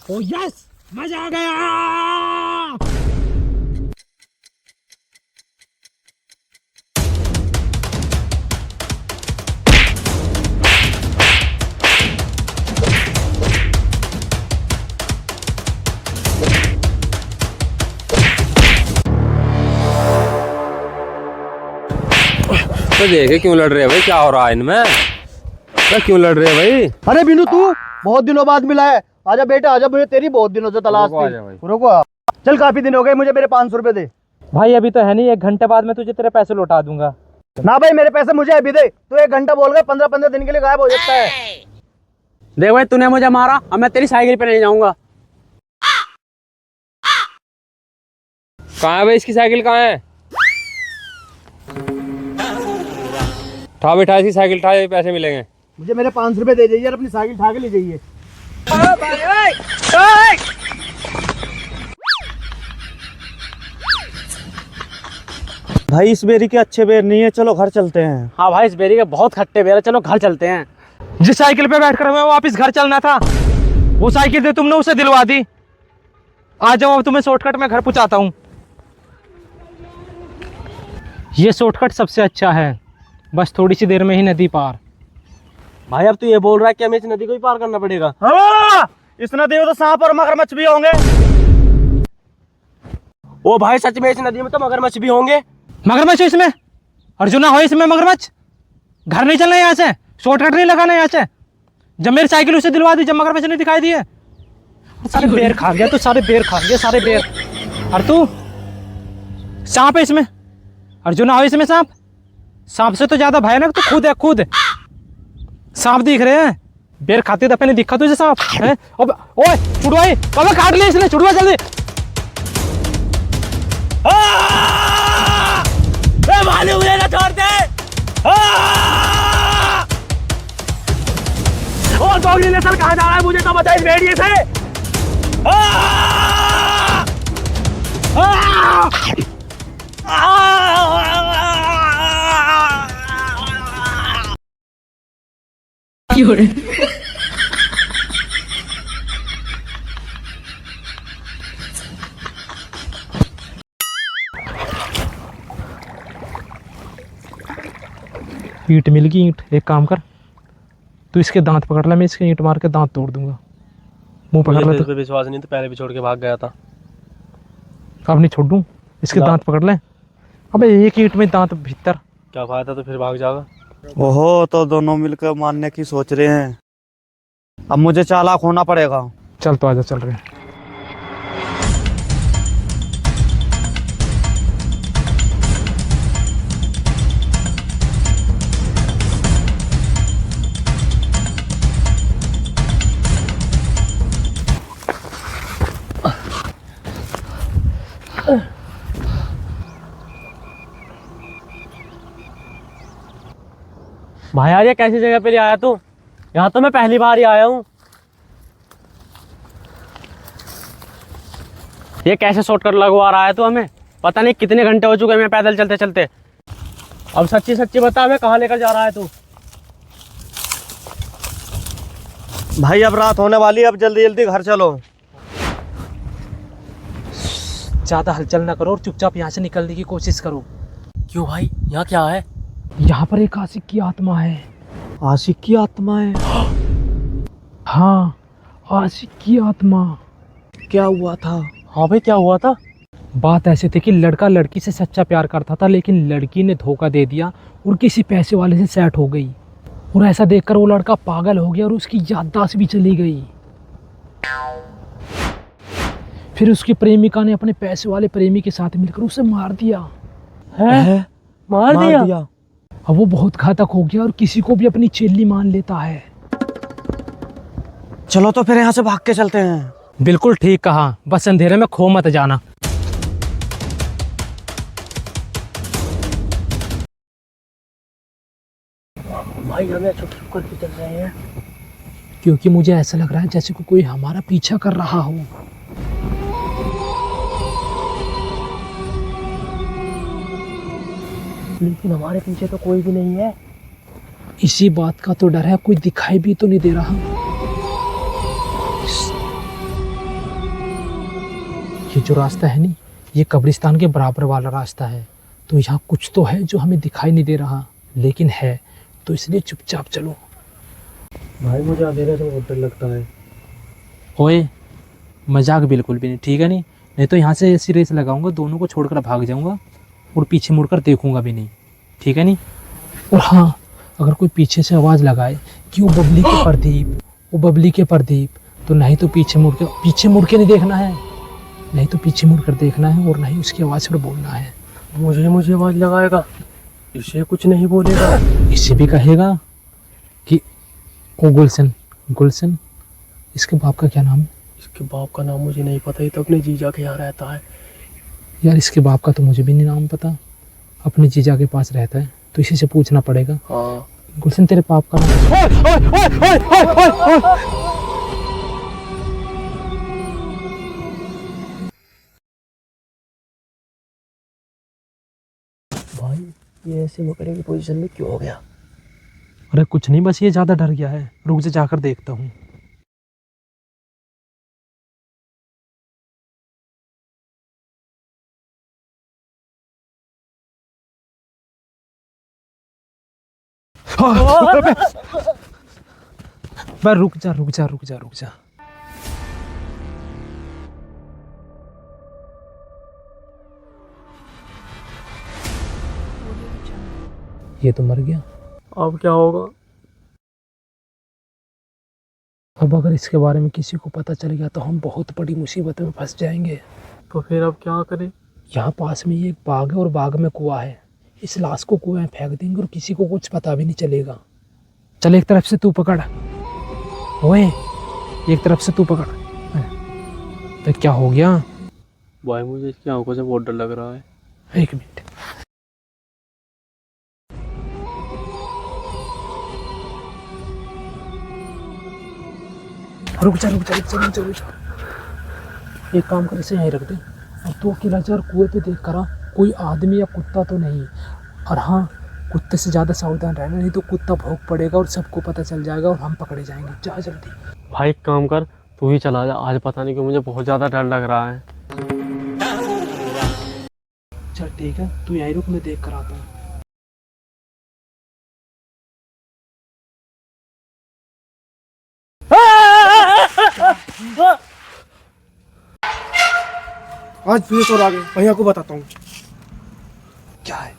ओ yes, मजा आ गया। तो देखे क्यों लड़ रहे हैं भाई, क्या हो रहा है इनमें? तो क्यों लड़ रहे हैं भाई? अरे बिनू, तू बहुत दिनों बाद मिला है। आजा बेटा आजा, मुझे तेरी बहुत दिनों से तलाश थी। रुको, चल काफी दिन हो गए, मुझे मेरे 500 रुपए दे। भाई अभी तो है नहीं, 1 घंटे बाद मैं तुझे तेरे पैसे लौटा दूंगा। ना भाई, मेरे पैसे मुझे अभी दे। तू 1 घंटा बोल गया, 15-15 दिन के लिए गायब हो जाता है। देख भाई, तूने मुझे मारा, अब मैं तेरी साइकिल पे नहीं जाऊंगा। कहाँ है भाई इसकी साइकिल, कहाँ है? उठा बैठा इसकी साइकिल, उठा, पैसे मिलेंगे। मुझे मेरे 500 रुपए दे जाइए और अपनी साइकिल उठा के ले जाइए। भाई इस बेरी के अच्छे बेर नहीं है, चलो घर चलते हैं। हाँ भाई, इस बेरी के बहुत खट्टे बेर है, चलो घर चलते हैं। जिस साइकिल पे बैठकर हमें वापस घर चलना था, वो साइकिल थी तुमने उसे दिलवा दी। आ जाओ, अब तुम्हें शॉर्टकट में घर पहुंचाता हूँ। ये शॉर्टकट सबसे अच्छा है, बस थोड़ी सी देर में ही नदी पार। भाई अब तू ये बोल रहा है कि हमें इस नदी को ही पार करना पड़ेगा? हाँ, इस नदी में तो सांप और मगरमच्छ भी होंगे। ओ भाई, सच में इस नदी में तो मगरमच्छ भी होंगे। मगरमच्छ इसमें? अर्जुना हो इसमें मगरमच्छ? घर नहीं चलना यहाँ से, शॉर्टकट नहीं लगाना यहाँ से। जब मेरी साइकिल उसे दिलवा दी, जब मगरमच्छ नहीं दिखाई दिए, सारे बेर खा गया तू, सारे बेर खा गया, सारे बेर। और तू, सांप है इसमें? अर्जुना हो इसमें सांप? सांप से तो ज्यादा भयानक तो खुद है, खुद सांप दिख रहे हैं। बेर खाते दफे नहीं दिखा तुझे सांप है? ओए छुड़वाई, अबे काट ले इसने, छुड़वा जल्दी। भालू मुझे ना छोड़ दे। और दोगली नस्ल कहाँ जा रहा है, मुझे तो बता इस भेड़िए से। ईंट मिल गई, ईंट। एक काम कर, तू इसके दांत पकड़ ले, मैं इसके ईंट मार के दांत तोड़ दूंगा। मुंह पकड़ ले। तो विश्वास नहीं, तो पहले भी छोड़ के भाग गया था। अब नहीं छोड़ दूं, इसके दांत पकड़ ले। अबे एक ईंट में दांत भीतर। क्या फायदा, तो फिर भाग जाएगा। ओहो, तो दोनों मिलकर मारने की सोच रहे हैं। अब मुझे चालाक होना पड़ेगा। चल तो आजा, चल रहे हैं। भाई यार, ये कैसी जगह पे ले आया तू? यहाँ तो मैं पहली बार ही आया हूँ। ये कैसे शॉर्टकट लगवा रहा है तू हमें? पता नहीं कितने घंटे हो चुके हैं पैदल चलते चलते। अब सच्ची सच्ची बता, हमें कहाँ लेकर जा रहा है तू? भाई अब रात होने वाली है, अब जल्दी जल्दी घर चलो। ज्यादा हलचल ना करो और चुपचाप यहाँ से निकलने की कोशिश करो। क्यों भाई, यहाँ क्या है? यहाँ पर एक आशिक की आत्मा है। आशिक की आत्मा है? हाँ, आशिक की आत्मा। क्या हुआ था? हाँ भाई, क्या हुआ था? बात ऐसे थी कि लड़का लड़की से सच्चा प्यार करता था, लेकिन लड़की ने धोखा दे दिया और किसी पैसे वाले से सेट हो गई। और ऐसा देखकर वो लड़का पागल हो गया और उसकी याददाश्त भी चली गई। फिर उसकी प्रेमिका ने अपने पैसे वाले प्रेमी के साथ मिलकर उसे मार दिया। है? मार दिया? अब वो बहुत घातक हो गया और किसी को भी अपनी चेल्ली मान लेता है। चलो तो फिर यहाँ से भाग के चलते हैं। बिल्कुल ठीक कहा, बस अंधेरे में खो मत जाना। भाई हमें छुप छुप करके चल रहे हैं, क्योंकि मुझे ऐसा लग रहा है जैसे कोई हमारा पीछा कर रहा हो। लेकिन हमारे पीछे तो कोई भी नहीं है। इसी बात का तो डर है, कोई दिखाई भी तो नहीं दे रहा। ये जो रास्ता है नी, ये कब्रिस्तान के बराबर वाला रास्ता है। तो यहाँ कुछ तो है जो हमें दिखाई नहीं दे रहा, लेकिन है, तो इसलिए चुपचाप चलो। भाई मुझे अंधेरे से बहुत डर लगता है। ओए मजाक बिल्कुल भी नहीं, ठीक है नहीं तो यहाँ से ऐसी रेस लगाऊंगा, दोनों को छोड़कर भाग जाऊंगा और पीछे मुड़कर देखूंगा भी नहीं, ठीक है नहीं। और हाँ, अगर कोई पीछे से आवाज़ लगाए कि वो बबली के प्रदीप, वो बबली के प्रदीप, तो नहीं तो पीछे मुड़ के नहीं देखना है, नहीं तो पीछे मुड़ कर देखना है, और नहीं उसकी आवाज़ पर बोलना है। मुझे आवाज़ लगाएगा, इसे कुछ नहीं बोलेगा। इसे भी कहेगा कि ओ गुलशन, इसके बाप का क्या नाम है? इसके बाप का नाम मुझे नहीं पता, ये तो अपने जीजा के यहाँ रहता है। यार इसके बाप का तो मुझे भी नहीं नाम पता, अपने जीजा के पास रहता है, तो इसी से पूछना पड़ेगा। हाँ गुलशन तेरे बाप का नाम? भाई ये ऐसे मकड़े की पोजीशन में क्यों हो गया? अरे कुछ नहीं, बस ये ज़्यादा डर गया है, रुक जा, जाकर देखता हूँ। बस रुक जा। ये तो मर गया। अब क्या होगा? अब अगर इसके बारे में किसी को पता चल गया तो हम बहुत बड़ी मुसीबत में फंस जाएंगे। तो फिर अब क्या करें? यहाँ पास में ये एक बाग है और बाग में कुआं है, इस लाश को कुएं में फेंक देंगे और किसी को कुछ पता भी नहीं चलेगा। चल एक तरफ से तू पकड़, ओए एक तरफ से तू पकड़। तो क्या हो गया? भाई मुझे इसकी आंखों से बहुत डर लग रहा है। एक मिनट, रुक जा। एक काम कर, इसे यहीं रख दे। अब तू अकेला जा और कुएं पे देख कर आ, कोई आदमी या कुत्ता तो नहीं। और हाँ, कुत्ते से ज़्यादा सावधान रहना, नहीं तो कुत्ता भौंक पड़ेगा और सबको पता चल जाएगा और हम पकड़े जाएंगे। जा जल्दी। भाई एक काम कर, तू ही चला जा, आज पता नहीं क्यों मुझे बहुत ज़्यादा डर लग रहा है। चल ठीक है, तू यहीं रुक, मैं देख कर आता हूँ। आज फिर चोर आ गए, भैया को बताता हूँ। क्या है?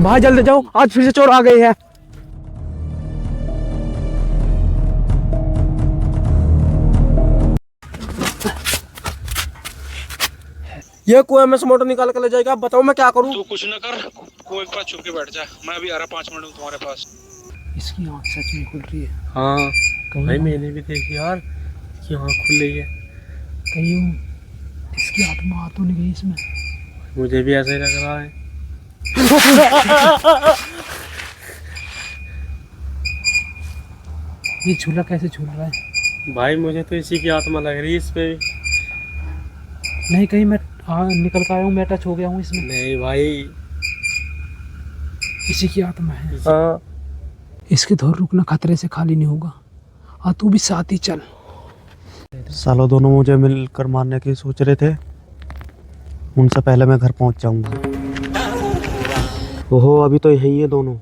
भाई जल्दी जाओ, आज फिर से चोर आ गए हैं। ये कुएं में से मोटर निकाल कर ले जाएगा। अब बताओ मैं क्या करूं? तू कुछ न कर, कुएं के पास छुप के बैठ जा, मैं अभी आ रहा 5 मिनट में तुम्हारे पास। इसकी आँख सच में खुल रही है। हाँ कहीं भाई मैंने भी देखी यार, इसकी आँख खुल रही है। कहीं इसकी आत्मा आ तो नहीं गई इसमें? मुझे भी ऐसा ही लग रहा है। ये झूला कैसे झूल रहा है? भाई मुझे तो इसी की आत्मा लग रही है इस पे। नहीं, कहीं मैं निकल कर आया हूँ, मैं टच हो गया हूँ इसमें। नहीं भाई, इसी की आत्मा है। हाँ इसके धोर रुकना खतरे से खाली नहीं होगा। हाँ तू भी साथ ही चल। सालों दोनों मुझे मिलकर मारने की सोच रहे थे, उनसे पहले मैं घर पहुंच जाऊंगा। ओहो, अभी तो यही है दोनों।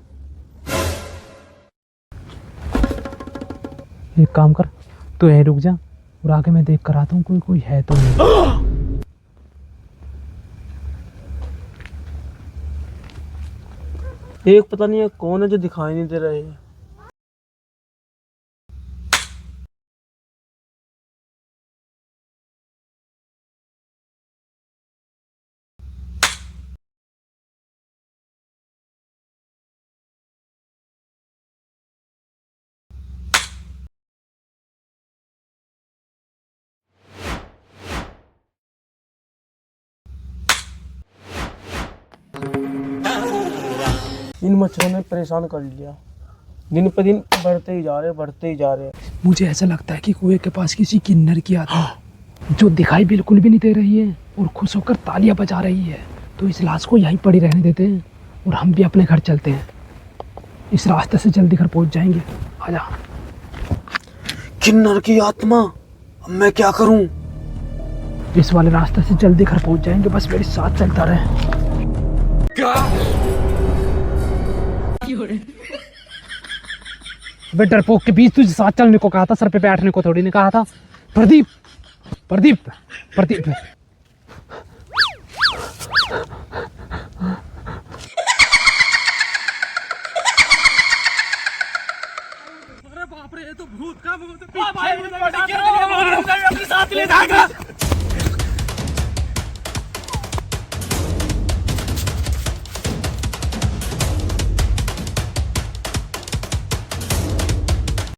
एक काम कर, तू यहीं रुक जा और आगे मैं देख कर आता हूँ कोई है तो नहीं। एक पता नहीं है कौन है जो दिखाई नहीं दे रहे हैं। इन मच्छरों ने परेशान कर लिया, दिन पे दिन बढ़ते ही जा रहे हैं। मुझे ऐसा लगता है कि कुएं के पास किसी किन्नर की आत्मा जो दिखाई बिल्कुल भी नहीं दे रही है और खुश होकर तालियां बजा रही है। तो इस लाश को यहीं पड़ी रहने देते हैं और हम भी अपने घर चलते हैं। इस रास्ते से जल्दी घर पहुंच जाएंगे। आजा। किन्नर की आत्मा, अब मैं क्या करूं? इस वाले रास्ते से जल्दी घर पहुंच जाएंगे, बस मेरे साथ चलता रहे। अबे डरपोक के बीच तुझे साथ चलने को कहा था, सर पे बैठने को थोड़ी नहीं कहा था। प्रदीप प्रदीप प्रदीप